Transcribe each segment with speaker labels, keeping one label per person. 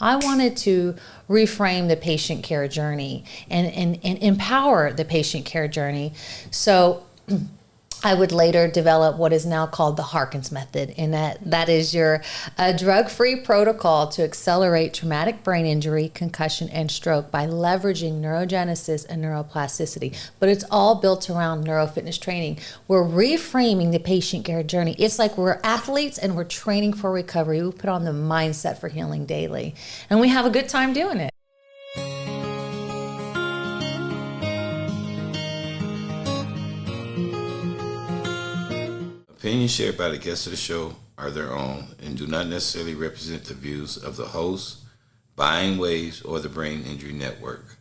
Speaker 1: I wanted to reframe the patient care journey and empower the patient care journey. So I would later develop what is now called the Harkins Method, and that is your drug-free protocol to accelerate traumatic brain injury, concussion, and stroke by leveraging neurogenesis and neuroplasticity. But it's all built around neuro-fitness training. We're reframing the patient care journey. It's like we're athletes and we're training for recovery. We put on the mindset for healing daily, and we have a good time doing it.
Speaker 2: Opinions shared by the guests of the show are their own and do not necessarily represent the views of the host, bindwaves, or the Brain Injury Network.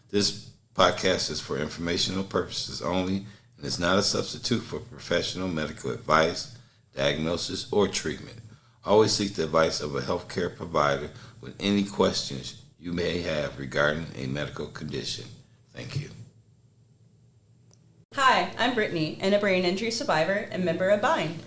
Speaker 2: This podcast is for informational purposes only and is not a substitute for professional medical advice, diagnosis, or treatment. Always seek the advice of a healthcare provider with any questions you may have regarding a medical condition. Thank you.
Speaker 3: Hi, I'm Brittany, and a brain injury survivor and member of BIND.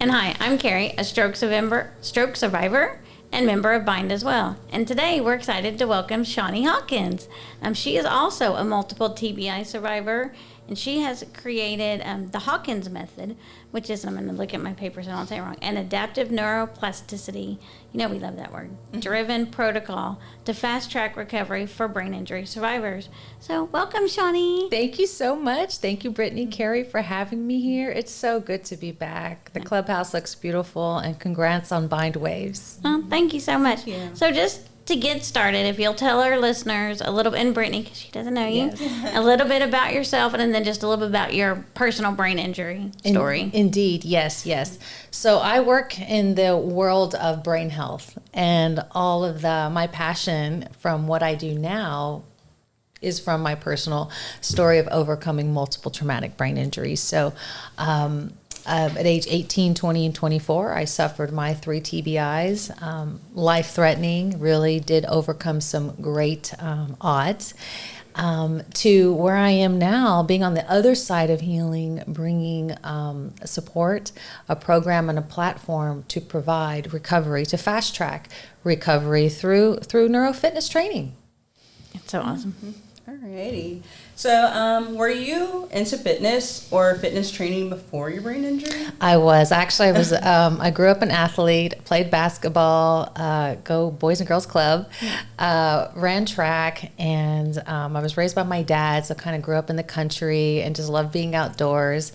Speaker 4: And hi, I'm Carrie, a stroke survivor and member of BIND as well. And today we're excited to welcome Shawnee Harkins. She is also a multiple TBI survivor, and she has created the Harkins Method, which is, I'm going to look at my paper so I don't say it wrong, an adaptive neuroplasticity, we love that word, driven protocol to fast track recovery for brain injury survivors. So welcome, Shawnee.
Speaker 1: Thank you so much. Thank you, Brittany, Carrie, for having me here. It's so good to be back. The clubhouse looks beautiful, and congrats on bindwaves.
Speaker 4: Thank you so much. So just to get started, if you'll tell our listeners a little, and Brittany, because she doesn't know you, a little bit about yourself, and then just a little bit about your personal brain injury story.
Speaker 1: Indeed, yes. So I work in the world of brain health, and all of my passion from what I do now is from my personal story of overcoming multiple traumatic brain injuries. So at age 18, 20, and 24, I suffered my 3 TBIs, life-threatening, really did overcome some great odds, to where I am now, being on the other side of healing, bringing support, a program, and a platform to provide recovery, to fast-track recovery through neuro-fitness training.
Speaker 4: It's so awesome.
Speaker 3: Alrighty. So, were you into fitness or fitness training before your brain injury?
Speaker 1: I was. Actually, I grew up an athlete, played basketball, go Boys and Girls Club, ran track, and I was raised by my dad, so kind of grew up in the country and just loved being outdoors.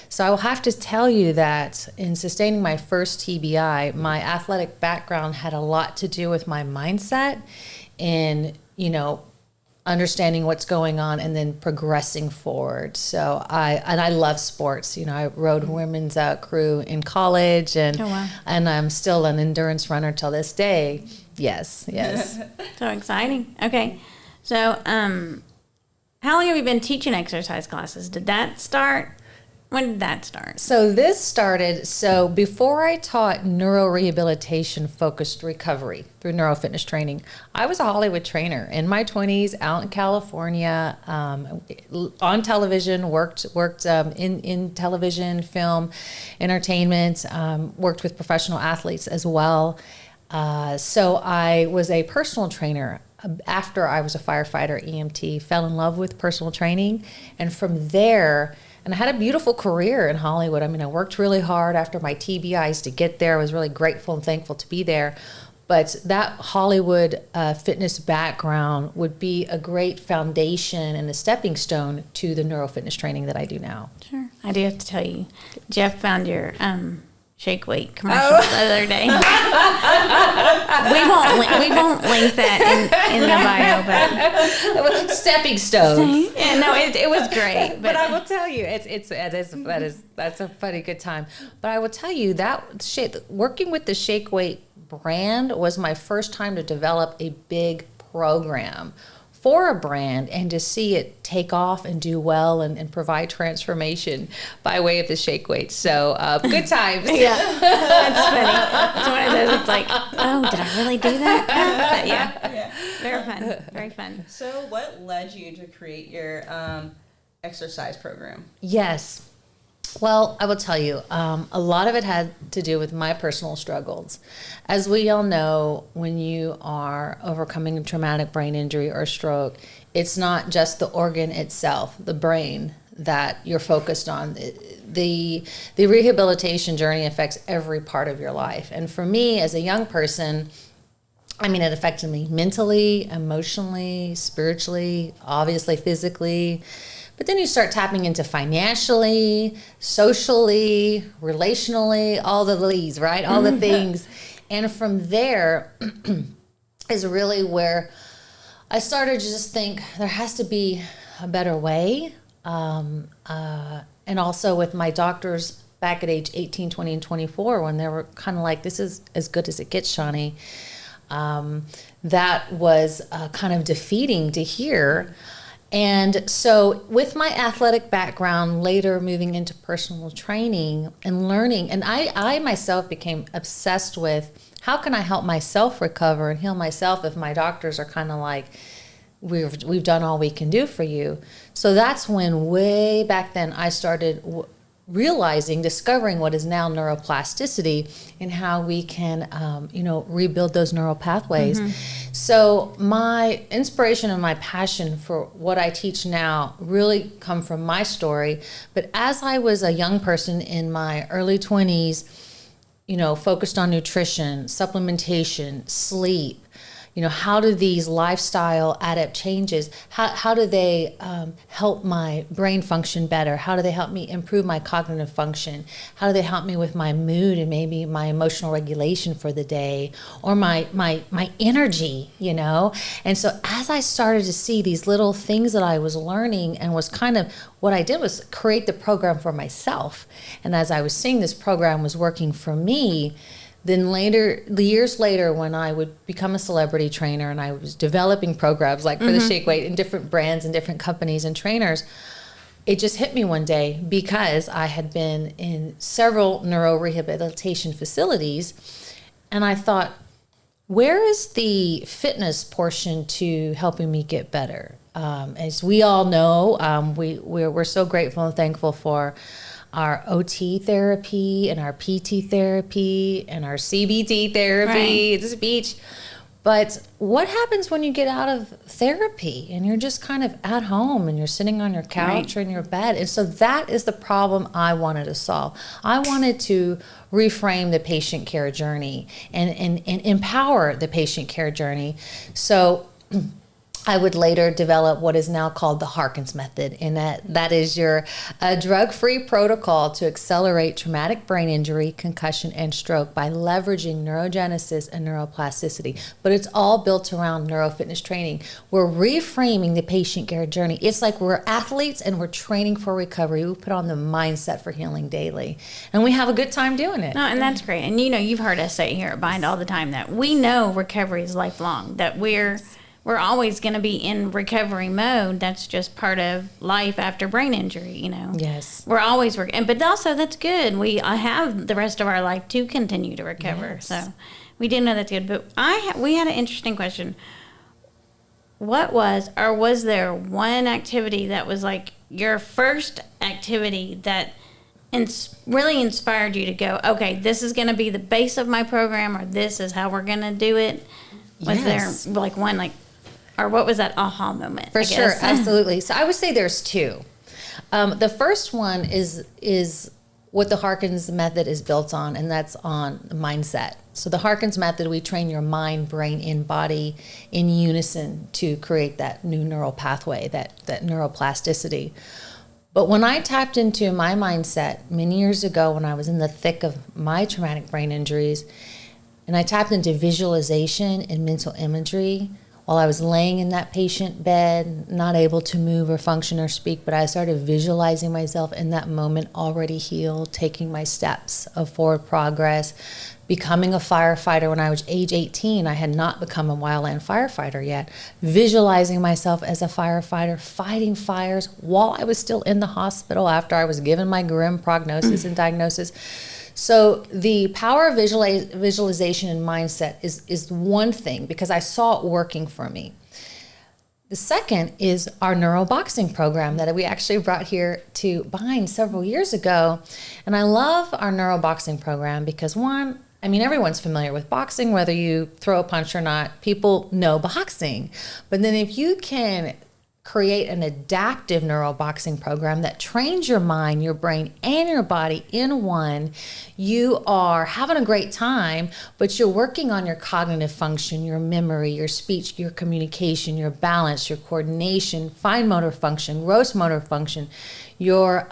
Speaker 1: So I will have to tell you that in sustaining my first TBI, my athletic background had a lot to do with my mindset and, understanding what's going on and then progressing forward. So I love sports. I rode women's crew in college, and and I'm still an endurance runner till this day. Yes.
Speaker 4: So exciting. Okay. So how long have you been teaching exercise classes? Did that start? When did that start?
Speaker 1: So this started, before I taught neurorehabilitation focused recovery through neuro-fitness training, I was a Hollywood trainer in my 20s, out in California, on television, worked in television, film, entertainment, worked with professional athletes as well. So I was a personal trainer after I was a firefighter, EMT, fell in love with personal training, and from there, and I had a beautiful career in Hollywood. I mean, I worked really hard after my TBIs to get there. I was really grateful and thankful to be there. But that Hollywood fitness background would be a great foundation and a stepping stone to the neuro-fitness training that I do now.
Speaker 4: Sure. I do have to tell you, Jeff found your shake weight commercial the other day. we won't link that in the bio, but
Speaker 1: stepping stones.
Speaker 4: Yeah, no, it was great.
Speaker 1: But I will tell you, that's a funny good time. But I will tell you that working with the Shake Weight brand was my first time to develop a big program for a brand, and to see it take off and do well and provide transformation by way of the Shake Weight. So good times.
Speaker 4: Yeah, that's funny. It's one of those, it's like, oh, did I really do that? But yeah, very fun.
Speaker 3: So what led you to create your exercise program?
Speaker 1: Yes. Well, I will tell you, a lot of it had to do with my personal struggles. As we all know, when you are overcoming a traumatic brain injury or stroke, it's not just the organ itself, the brain, that you're focused on. The rehabilitation journey affects every part of your life. And for me, as a young person, I mean, it affected me mentally, emotionally, spiritually, obviously physically. But then you start tapping into financially, socially, relationally, all the leads, right? All the things. And from there is really where I started to just think there has to be a better way. And also with my doctors back at age 18, 20, and 24, when they were kind of like, this is as good as it gets, Shawnee. That was kind of defeating to hear. And so with my athletic background, later moving into personal training and learning, and I myself became obsessed with how can I help myself recover and heal myself if my doctors are kind of like, we've done all we can do for you. So that's when way back then I started discovering what is now neuroplasticity and how we can, rebuild those neural pathways. So my inspiration and my passion for what I teach now really come from my story. But as I was a young person in my early 20s, focused on nutrition, supplementation, sleep, how do these lifestyle changes, how do they help my brain function better? How do they help me improve my cognitive function? How do they help me with my mood and maybe my emotional regulation for the day or my energy, And so as I started to see these little things that I was learning and was kind of, what I did was create the program for myself. And as I was seeing this program was working for me, then years later, when I would become a celebrity trainer and I was developing programs like for the Shake Weight and different brands and different companies and trainers, it just hit me one day because I had been in several neurorehabilitation facilities and I thought, where is the fitness portion to helping me get better? As we all know, we're so grateful and thankful for our OT therapy and our PT therapy and our CBT therapy, the speech. But what happens when you get out of therapy and you're just kind of at home and you're sitting on your couch or in your bed? And so that is the problem I wanted to solve. I wanted to reframe the patient care journey and empower the patient care journey. So I would later develop what is now called the Harkins Method, and that is your drug-free protocol to accelerate traumatic brain injury, concussion, and stroke by leveraging neurogenesis and neuroplasticity. But it's all built around neuro-fitness training. We're reframing the patient care journey. It's like we're athletes and we're training for recovery. We put on the mindset for healing daily, and we have a good time doing it.
Speaker 4: No, and that's great. And you've heard us say here at Bind all the time that we know recovery is lifelong, that we're always going to be in recovery mode. That's just part of life after brain injury,
Speaker 1: Yes.
Speaker 4: We're always working. But also that's good. I have the rest of our life to continue to recover.
Speaker 1: Yes.
Speaker 4: So we did know that's good. But we had an interesting question. Was there one activity that was like your first activity that really inspired you to go, okay, this is going to be the base of my program, or this is how we're going to do it? Was there like one, or what was that aha moment?
Speaker 1: For sure, absolutely. So I would say there's two. The first one is what the Harkins Method is built on, and that's on mindset. So the Harkins Method, we train your mind, brain, and body in unison to create that new neural pathway, that neuroplasticity. But when I tapped into my mindset many years ago when I was in the thick of my traumatic brain injuries, and I tapped into visualization and mental imagery, while I was laying in that patient bed, not able to move or function or speak, but I started visualizing myself in that moment already healed, taking my steps of forward progress, becoming a firefighter when I was age 18. I had not become a wildland firefighter yet. Visualizing myself as a firefighter, fighting fires while I was still in the hospital after I was given my grim prognosis and diagnosis. So the power of visualization and mindset is one thing, because I saw it working for me. The second is our neuroboxing program that we actually brought here to Bind several years ago. And I love our neuroboxing program because one, I mean, everyone's familiar with boxing, whether you throw a punch or not, people know boxing. But then if you can create an adaptive neuroboxing program that trains your mind, your brain, and your body in one, you are having a great time, but you're working on your cognitive function, your memory, your speech, your communication, your balance, your coordination, fine motor function, gross motor function. You're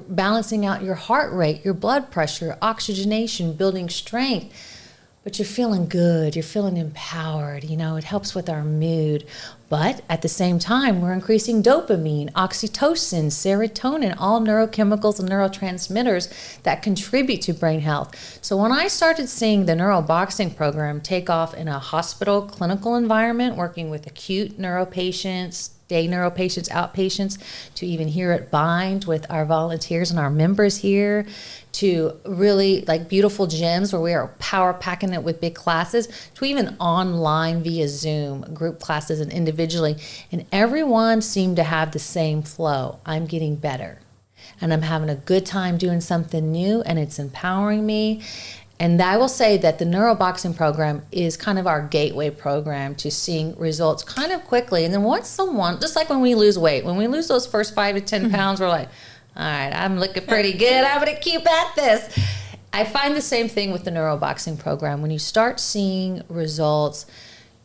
Speaker 1: balancing out your heart rate, your blood pressure, oxygenation, building strength. But you're feeling good, you're feeling empowered, it helps with our mood. But at the same time, we're increasing dopamine, oxytocin, serotonin, all neurochemicals and neurotransmitters that contribute to brain health. So when I started seeing the neuroboxing program take off in a hospital clinical environment, working with acute neuro patients, day neuro patients, outpatients, to even here at Bind with our volunteers and our members here, to really like beautiful gyms where we are power packing it with big classes, to even online via Zoom, group classes and individually. And everyone seemed to have the same flow. I'm getting better and I'm having a good time doing something new and it's empowering me. And I will say that the neuroboxing program is kind of our gateway program to seeing results kind of quickly. And then once someone, just like when we lose weight, when we lose those first 5 to 10 pounds, we're like, all right, I'm looking pretty good. I'm going to keep at this. I find the same thing with the neuroboxing program. When you start seeing results,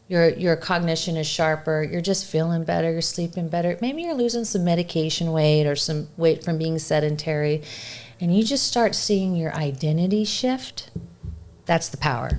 Speaker 1: your cognition is sharper, you're just feeling better, you're sleeping better. Maybe you're losing some medication weight or some weight from being sedentary, and you just start seeing your identity shift. That's the power.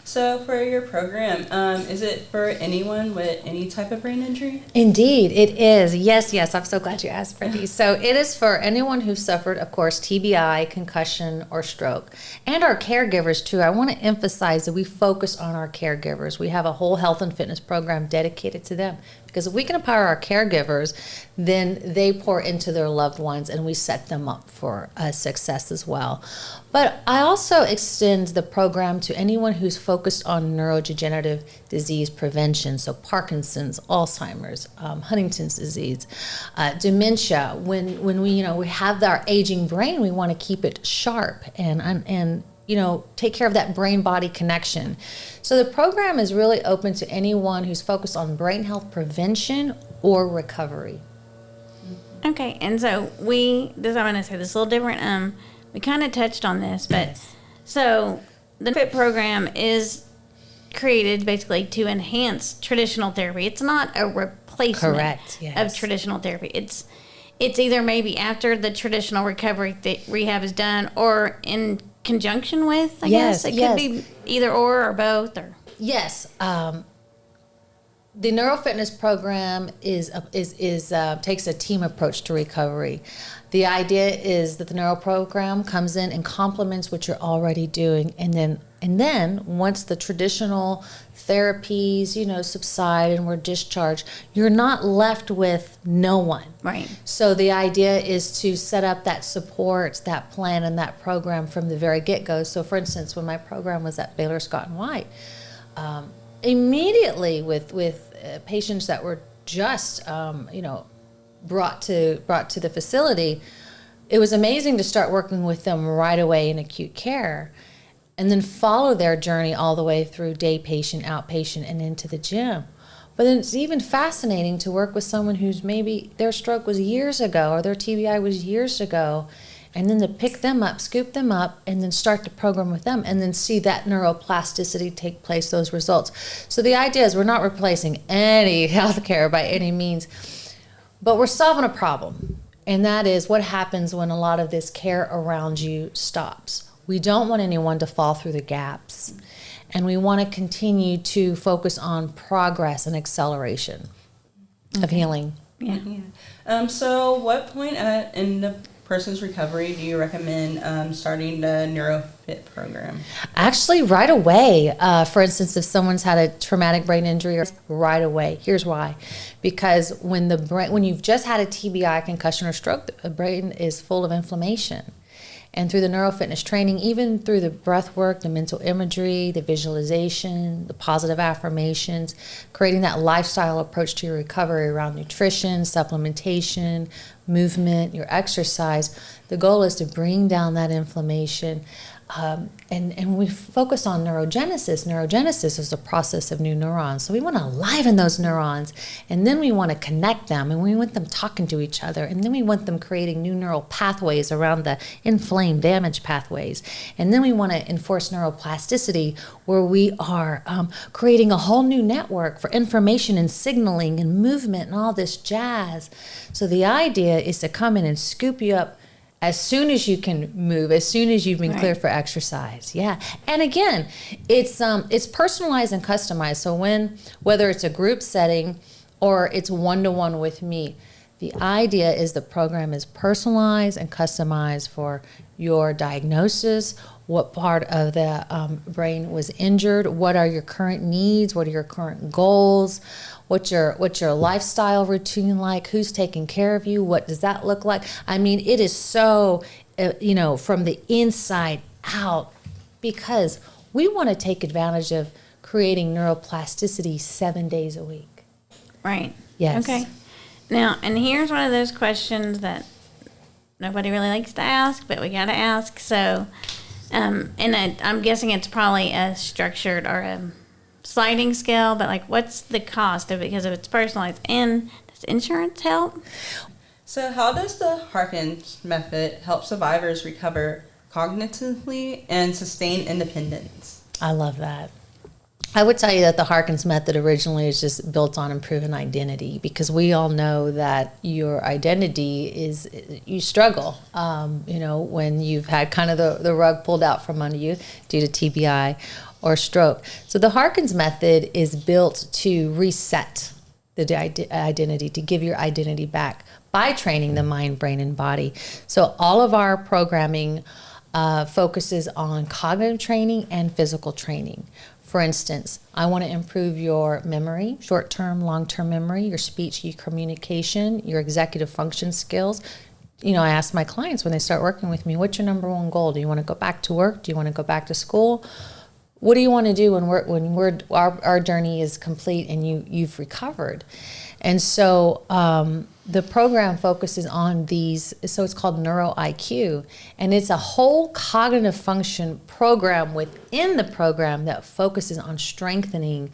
Speaker 3: So for your program, is it for anyone with any type of brain injury?
Speaker 1: Indeed, it is. Yes. I'm so glad you asked for these. So it is for anyone who suffered, of course, TBI, concussion, or stroke. And our caregivers, too. I want to emphasize that we focus on our caregivers. We have a whole health and fitness program dedicated to them. Because if we can empower our caregivers, then they pour into their loved ones and we set them up for success as well. But I also extend the program to anyone who's focused on neurodegenerative disease prevention, so Parkinson's, Alzheimer's, Huntington's disease, dementia. When we have our aging brain, we want to keep it sharp and take care of that brain-body connection. So the program is really open to anyone who's focused on brain health prevention or recovery.
Speaker 4: Okay, and so I'm going to say this a little different. We kind of touched on this, but
Speaker 1: Yes.
Speaker 4: So the FIT program is created basically to enhance traditional therapy. It's not a replacement
Speaker 1: Correct, yes.
Speaker 4: of traditional therapy. It's either maybe after the traditional recovery rehab is done or in conjunction with, I guess. It could be either or both. Or
Speaker 1: Yes. The neuro-fitness program takes a team approach to recovery. The idea is that the neuro program comes in and complements what you're already doing, and then once the traditional therapies subside and we're discharged, you're not left with no one.
Speaker 4: right.
Speaker 1: So the idea is to set up that support, that plan, and that program from the very get-go. So for instance, when my program was at Baylor Scott and White, immediately with patients that were just brought to the facility, it was amazing to start working with them right away in acute care and then follow their journey all the way through day patient, outpatient, and into the gym. But then it's even fascinating to work with someone who's maybe their stroke was years ago or their TBI was years ago, and then to pick them up, scoop them up, and then start the program with them, and then see that neuroplasticity take place, those results. So the idea is we're not replacing any healthcare by any means, but we're solving a problem, and that is what happens when a lot of this care around you stops. We don't want anyone to fall through the gaps, and we want to continue to focus on progress and acceleration of healing.
Speaker 4: Yeah.
Speaker 3: So what point in the person's recovery do you recommend starting the NeuroFit program?
Speaker 1: Actually, right away. For instance, if someone's had a traumatic brain injury, right away. Here's why: because when you've just had a TBI, concussion, or stroke, the brain is full of inflammation, And through the neuro-fitness training, even through the breath work, the mental imagery, the visualization, the positive affirmations, creating that lifestyle approach to your recovery around nutrition, supplementation, movement, your exercise, the goal is to bring down that inflammation. And we focus on neurogenesis. Neurogenesis is the process of new neurons. So we want to liven those neurons, and then we want to connect them, and we want them talking to each other, and then we want them creating new neural pathways around the inflamed, damaged pathways. And then we want to enforce neuroplasticity, where we are creating a whole new network for information and signaling and movement and all this jazz. So the idea is to come in and scoop you up as soon as you can move, as soon as you've been cleared for exercise. Yeah. And again, it's personalized and customized. So whether it's a group setting or it's one-to-one with me, the idea is the program is personalized and customized for your diagnosis, what part of the brain was injured, what are your current needs, what are your current goals, what's your lifestyle routine like, who's taking care of you, what does that look like? I mean, it is so, from the inside out, because we want to take advantage of creating neuroplasticity 7 days a week.
Speaker 4: Right.
Speaker 1: Yes.
Speaker 4: Okay. Now, and here's one of those questions that nobody really likes to ask, but we got to ask. So, I'm guessing it's probably a structured or a sliding scale, but like, what's the cost of it? Because if it's personalized, and does insurance help?
Speaker 3: So how does the Harkins method help survivors recover cognitively and sustain independence?
Speaker 1: I love that. I would tell you that the Harkins method originally is just built on improving identity, because we all know that your identity is, you struggle, when you've had kind of the rug pulled out from under you due to TBI or stroke. So the Harkins method is built to reset the identity, to give your identity back by training the mind, brain, and body. So all of our programming focuses on cognitive training and physical training. For instance, I want to improve your memory, short-term, long-term memory, your speech, your communication, your executive function skills. I ask my clients when they start working with me, what's your number one goal? Do you want to go back to work? Do you want to go back to school? What do you want to do when our journey is complete and you've recovered? And so the program focuses on these, so it's called Neuro IQ, and it's a whole cognitive function program within the program that focuses on strengthening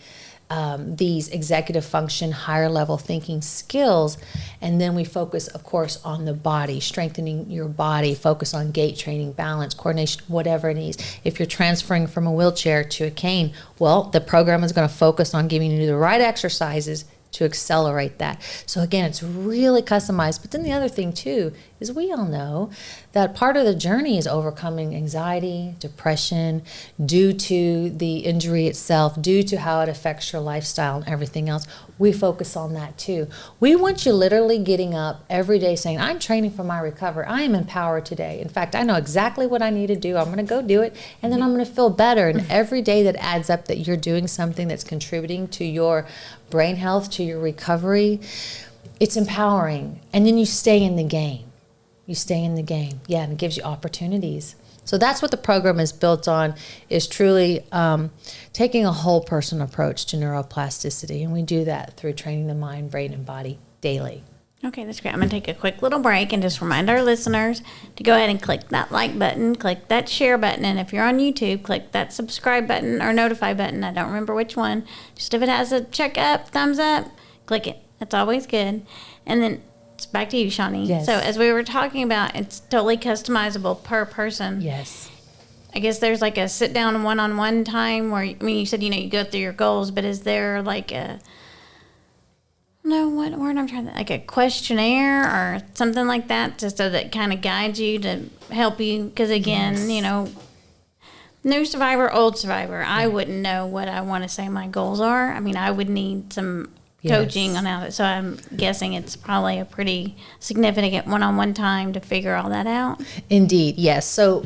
Speaker 1: these executive function, higher level thinking skills. And then we focus, of course, on the body, strengthening your body, focus on gait training, balance, coordination, whatever it is. If you're transferring from a wheelchair to a cane, well, the program is going to focus on giving you the right exercises to accelerate that. So again, it's really customized. But then the other thing too is we all know that part of the journey is overcoming anxiety, depression, due to the injury itself, due to how it affects your lifestyle and everything else. We focus on that too. We want you literally getting up every day saying, I'm training for my recovery. I am empowered today. In fact, I know exactly what I need to do. I'm going to go do it, and then I'm going to feel better. And every day that adds up that you're doing something that's contributing to your brain health, to your recovery, it's empowering. And then you stay in the game. You stay in the game. Yeah, and it gives you opportunities. So that's what the program is built on, is truly taking a whole person approach to neuroplasticity. And we do that through training the mind, brain, and body daily.
Speaker 4: Okay, that's great. I'm going to take a quick little break and just remind our listeners to go ahead and click that like button, click that share button, and if you're on YouTube, click that subscribe button or notify button. I don't remember which one. Just if it has a check up, thumbs up, click it. That's always good. And then it's back to you, Shawnee.
Speaker 1: Yes.
Speaker 4: So as we were talking about, it's totally customizable per person.
Speaker 1: Yes.
Speaker 4: I guess there's like a sit-down one-on-one time where, you said, you go through your goals, but is there like what word I'm trying to, like a questionnaire or something like that, just so that kind of guides you to help you? Because again,
Speaker 1: Yes.
Speaker 4: New survivor, old survivor, I wouldn't know what I want to say my goals are. I would need some coaching on how to, so I'm guessing it's probably a pretty significant one-on-one time to figure all that out.
Speaker 1: Indeed, yes. So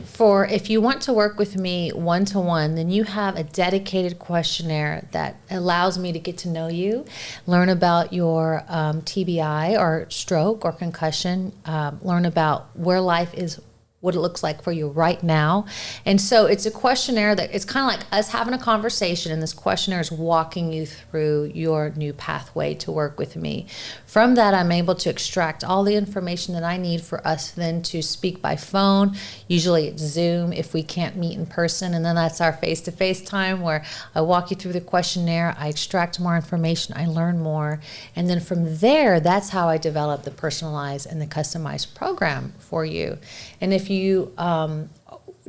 Speaker 1: if you want to work with me one-to-one, then you have a dedicated questionnaire that allows me to get to know you, learn about your TBI or stroke or concussion, learn about where life is what it looks like for you right now. And so it's a questionnaire that it's kind of like us having a conversation, and this questionnaire is walking you through your new pathway to work with me. From that, I'm able to extract all the information that I need for us then to speak by phone. Usually it's Zoom if we can't meet in person, and then that's our face-to-face time where I walk you through the questionnaire, I extract more information, I learn more, and then from there, that's how I develop the personalized and the customized program for you. And if you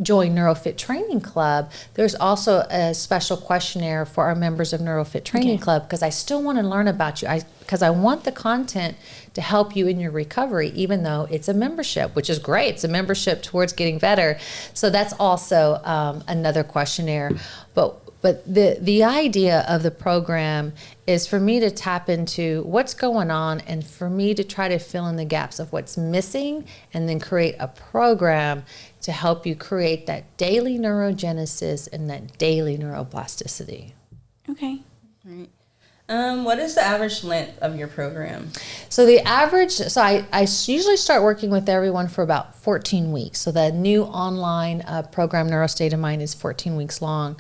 Speaker 1: join NeuroFit Training Club, there's also a special questionnaire for our members of NeuroFit Training Club, because I still want to learn about you. Because I want the content to help you in your recovery, even though it's a membership, which is great. It's a membership towards getting better. So that's also another questionnaire. But the idea of the program is for me to tap into what's going on and for me to try to fill in the gaps of what's missing, and then create a program to help you create that daily neurogenesis and that daily neuroplasticity.
Speaker 4: Okay.
Speaker 3: All right. What is the average length of your program?
Speaker 1: So the average, so I usually start working with everyone for about 14 weeks. So the new online program, Neuro State of Mind, is 14 weeks long.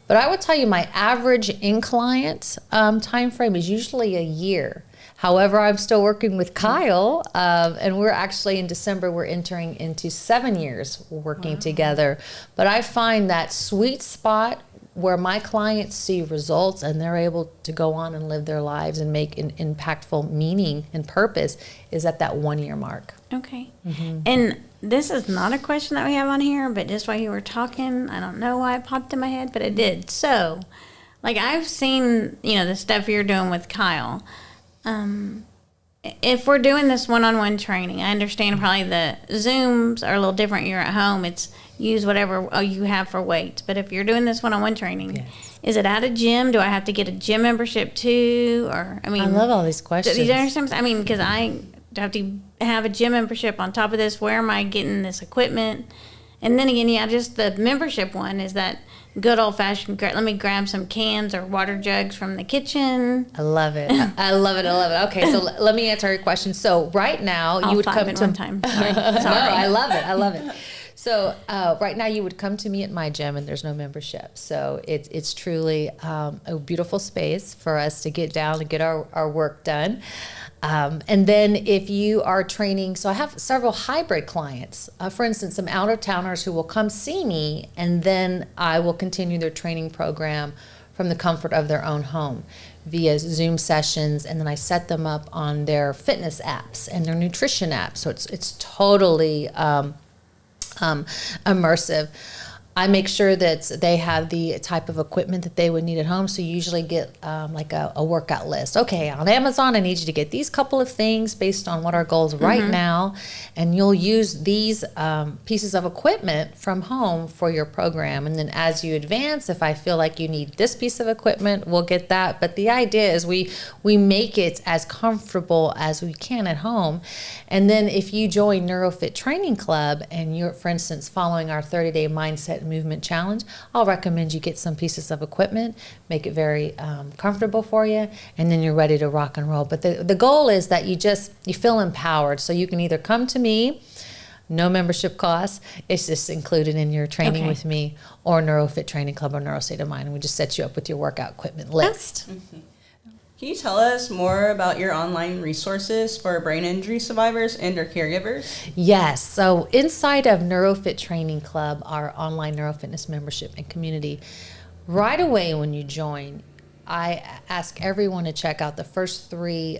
Speaker 1: But I would tell you my average in-client time frame is usually a year. However, I'm still working with Kyle, and we're actually in December, we're entering into 7 years working together. But I find that sweet spot where my clients see results and they're able to go on and live their lives and make an impactful meaning and purpose is at that 1 year mark.
Speaker 4: Okay. And this is not a question that we have on here, but just while you were talking, I don't know why it popped in my head, but it did. So, like, I've seen, the stuff you're doing with Kyle. If we're doing this one-on-one training, I understand probably the Zooms are a little different. You're at home. It's use whatever you have for weights. But if you're doing this one-on-one training, is it at a gym? Do I have to get a gym membership too? Or, I
Speaker 1: love all these questions.
Speaker 4: Do you understand? I mean, because I have to have a gym membership on top of this. Where am I getting this equipment? And then again, just the membership one is that good old-fashioned, let me grab some cans or water jugs from the kitchen.
Speaker 1: I love it. I love it. I love it. Okay, so let me answer your question. So right now,
Speaker 4: All
Speaker 1: you would
Speaker 4: five
Speaker 1: come
Speaker 4: at
Speaker 1: to
Speaker 4: one time. Sorry.
Speaker 1: No, I love it. I love it. So right now, you would come to me at my gym, and there's no membership. So it's truly a beautiful space for us to get down and get our work done. And then if you are training, so I have several hybrid clients, for instance, some out-of-towners who will come see me, and then I will continue their training program from the comfort of their own home via Zoom sessions, and then I set them up on their fitness apps and their nutrition apps. So it's totally immersive. I make sure that they have the type of equipment that they would need at home. So you usually get like a workout list. Okay, on Amazon, I need you to get these couple of things based on what our goals right now. And you'll use these pieces of equipment from home for your program. And then as you advance, if I feel like you need this piece of equipment, we'll get that. But the idea is we make it as comfortable as we can at home. And then if you join NeuroFit Training Club and you're, for instance, following our 30-day mindset movement challenge, I'll recommend you get some pieces of equipment, make it very comfortable for you, and then you're ready to rock and roll. But the goal is that you feel empowered. So you can either come to me, no membership costs, it's just included in your training with me, or NeuroFit Training Club or Neuro State of Mind, and we just set you up with your workout equipment list.
Speaker 3: Can you tell us more about your online resources for brain injury survivors and their caregivers?
Speaker 1: Yes. So inside of NeuroFit Training Club, our online neurofitness membership and community, right away when you join, I ask everyone to check out the first 3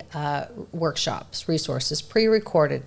Speaker 1: workshops, resources, pre-recorded,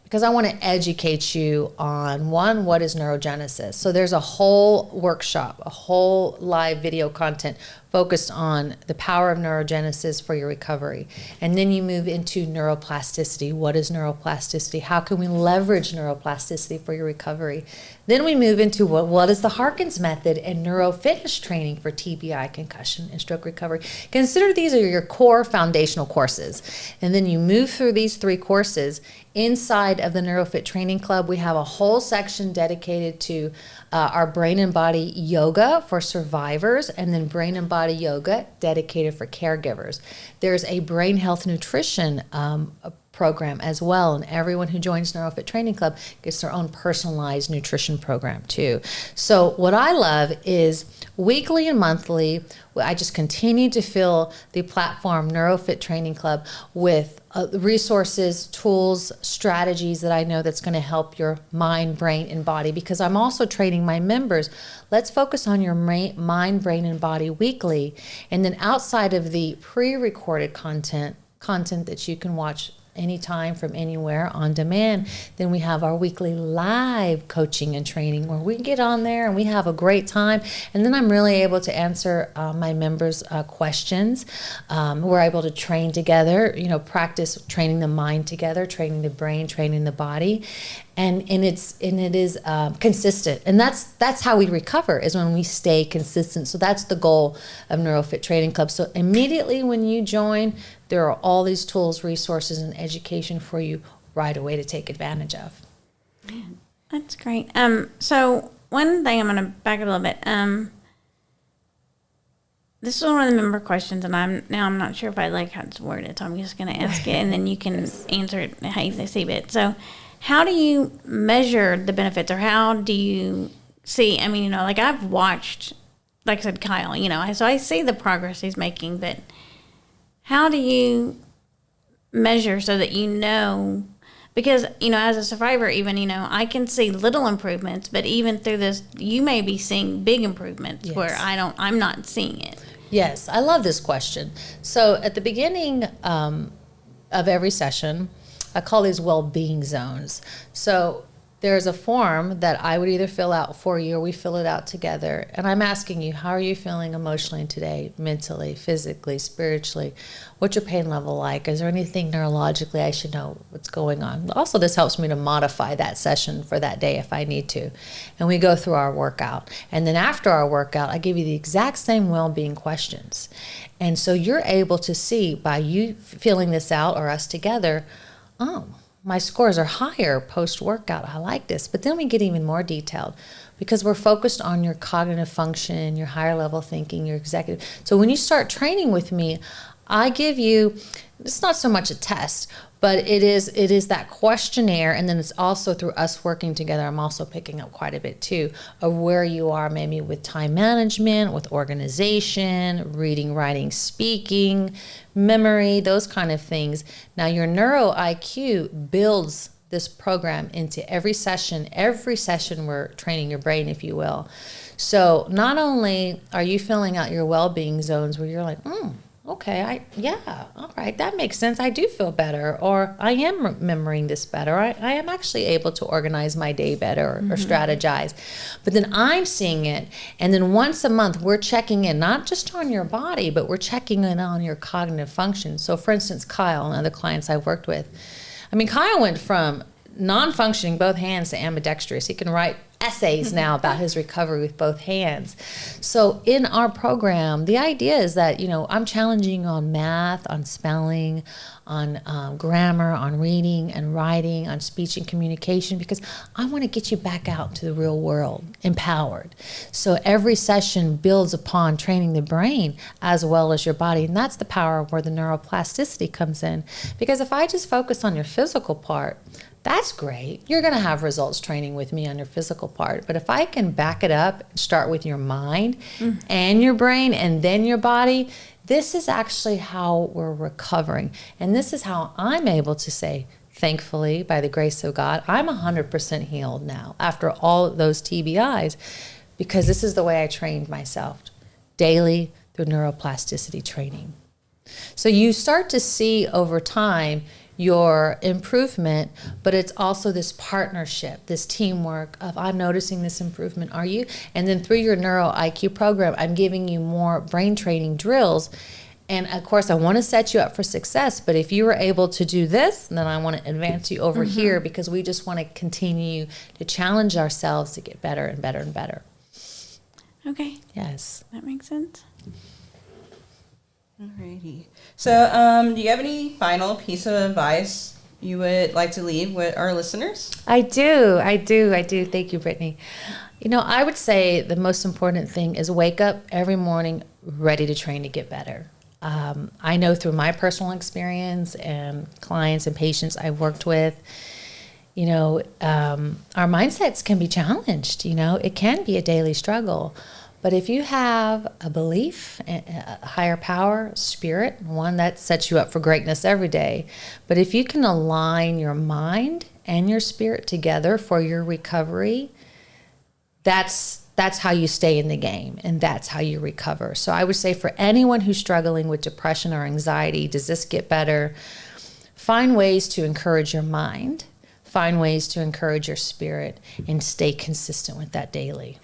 Speaker 1: because I want to educate you on, one, what is neurogenesis. So there's a whole workshop, a whole live video content focused on the power of neurogenesis for your recovery. And then you move into neuroplasticity. What is neuroplasticity? How can we leverage neuroplasticity for your recovery? Then we move into what is the Harkins Method and neuro-fitness training for TBI, concussion, and stroke recovery. Consider these are your core foundational courses. And then you move through these 3 courses. Inside of the NeuroFit Training Club, we have a whole section dedicated to our brain and body yoga for survivors, and then brain and body yoga dedicated for caregivers. There's a brain health nutrition program as well. And everyone who joins NeuroFit Training Club gets their own personalized nutrition program too. So what I love is weekly and monthly, I just continue to fill the platform NeuroFit Training Club with resources, tools, strategies that I know that's going to help your mind, brain, and body, because I'm also training my members. Let's focus on your mind, brain, and body weekly. And then outside of the pre-recorded content that you can watch anytime from anywhere on demand, then we have our weekly live coaching and training where we get on there and we have a great time. And then I'm really able to answer my members' questions. We're able to train together, practice training the mind together, training the brain, training the body. And it is consistent, and that's how we recover, is when we stay consistent. So that's the goal of NeuroFit Training Club. So immediately when you join, there are all these tools, resources, and education for you right away to take advantage of.
Speaker 4: That's great. So one thing, I'm going to back up a little bit. This is one of the member questions, and I'm not sure if I like how it's worded, so I'm just going to ask it, and then you can answer it how you see it. So, how do you measure the benefits, or how do you see? I mean, like I've watched, like I said, Kyle. So I see the progress he's making, but how do you measure so that because as a survivor, even I can see little improvements, but even through this, you may be seeing big improvements. Yes. Where I'm not seeing it.
Speaker 1: Yes, I love this question. So at the beginning of every session, I call these well-being zones. So there's a form that I would either fill out for you or we fill it out together. And I'm asking you, how are you feeling emotionally today, mentally, physically, spiritually? What's your pain level like? Is there anything neurologically I should know what's going on? Also, this helps me to modify that session for that day if I need to. And we go through our workout. And then after our workout, I give you the exact same well-being questions. And so you're able to see by you filling this out or us together, oh, my scores are higher post-workout. I like this. But then we get even more detailed because we're focused on your cognitive function, your higher level thinking, your executive. So when you start training with me, I give you, it's not so much a test, but it is that questionnaire, and then it's also through us working together. I'm also picking up quite a bit too of where you are maybe with time management, with organization, reading, writing, speaking, memory, those kind of things. Now your neuro IQ builds this program into every session. Every session we're training your brain, if you will. So not only are you filling out your well-being zones where you're like, okay, all right, that makes sense. I do feel better, or I am remembering this better. I am actually able to organize my day better or strategize. But then I'm seeing it, and then once a month we're checking in, not just on your body, but we're checking in on your cognitive function. So for instance, Kyle and other clients I've worked with, Kyle went from non-functioning both hands to ambidextrous. He can write essays now about his recovery with both hands. So in our program, the idea is that, I'm challenging on math, on spelling, on grammar, on reading and writing, on speech and communication, because I want to get you back out to the real world, empowered. So every session builds upon training the brain as well as your body. And that's the power where the neuroplasticity comes in. Because if I just focus on your physical part, that's great. You're going to have results training with me on your physical part. But if I can back it up, start with your mind and your brain and then your body, this is actually how we're recovering. And this is how I'm able to say, thankfully, by the grace of God, I'm 100% healed now after all those TBIs, because this is the way I trained myself daily through neuroplasticity training. So you start to see over time your improvement, but it's also this partnership, this teamwork of I'm noticing this improvement, are you? And then through your neuro IQ program, I'm giving you more brain training drills. And of course, I want to set you up for success, but if you were able to do this, then I want to advance you over here, because we just want to continue to challenge ourselves to get better and better and better.
Speaker 4: Okay.
Speaker 1: Yes.
Speaker 4: That makes sense.
Speaker 3: Alrighty. So, do you have any final piece of advice you would like to leave with our listeners?
Speaker 1: I do. Thank you, Brittany. I would say the most important thing is wake up every morning ready to train to get better. I know through my personal experience and clients and patients I've worked with, our mindsets can be challenged. It can be a daily struggle. But if you have a belief, a higher power, spirit, one that sets you up for greatness every day, but if you can align your mind and your spirit together for your recovery, that's how you stay in the game, and that's how you recover. So I would say for anyone who's struggling with depression or anxiety, does this get better? Find ways to encourage your mind, find ways to encourage your spirit, and stay consistent with that daily.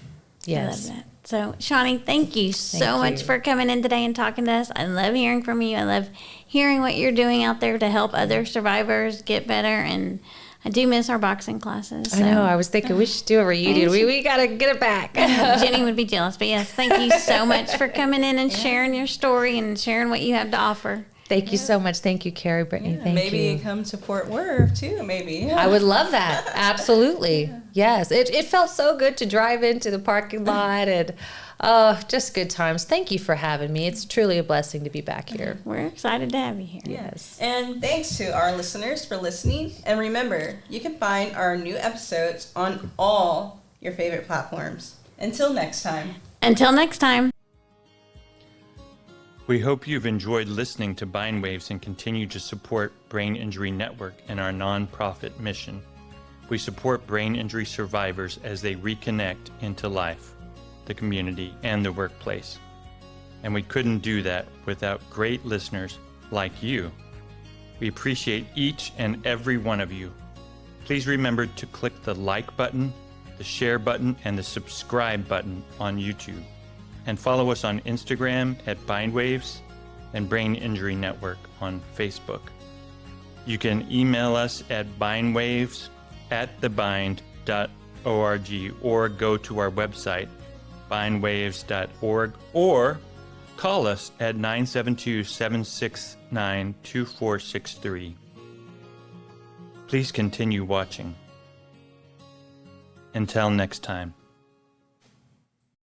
Speaker 1: Yes.
Speaker 4: I love that. So, Shawnee, thank you so much for coming in today and talking to us. I love hearing from you. I love hearing what you're doing out there to help other survivors get better. And I do miss our boxing classes. So.
Speaker 1: I know. I was thinking we should do a reunion. We got to get it back.
Speaker 4: Jenny would be jealous. But yes, thank you so much for coming in and sharing your story and sharing what you have to offer.
Speaker 1: Thank you so much. Thank you, Carrie, Brittany. Thank you.
Speaker 3: Maybe come to Fort Worth too, maybe.
Speaker 1: I would love that. Absolutely. Yes. It felt so good to drive into the parking lot and just good times. Thank you for having me. It's truly a blessing to be back here.
Speaker 4: We're excited to have you here.
Speaker 1: Yes.
Speaker 3: And thanks to our listeners for listening. And remember, you can find our new episodes on all your favorite platforms. Until next time.
Speaker 4: Until next time.
Speaker 5: We hope you've enjoyed listening to Bindwaves and continue to support Brain Injury Network and our nonprofit mission. We support brain injury survivors as they reconnect into life, the community, and the workplace. And we couldn't do that without great listeners like you. We appreciate each and every one of you. Please remember to click the like button, the share button, and the subscribe button on YouTube. And follow us on Instagram at Bindwaves and Brain Injury Network on Facebook. You can email us at bindwaves@thebind.org or go to our website, bindwaves.org, or call us at 972-769-2463. Please continue watching. Until next time.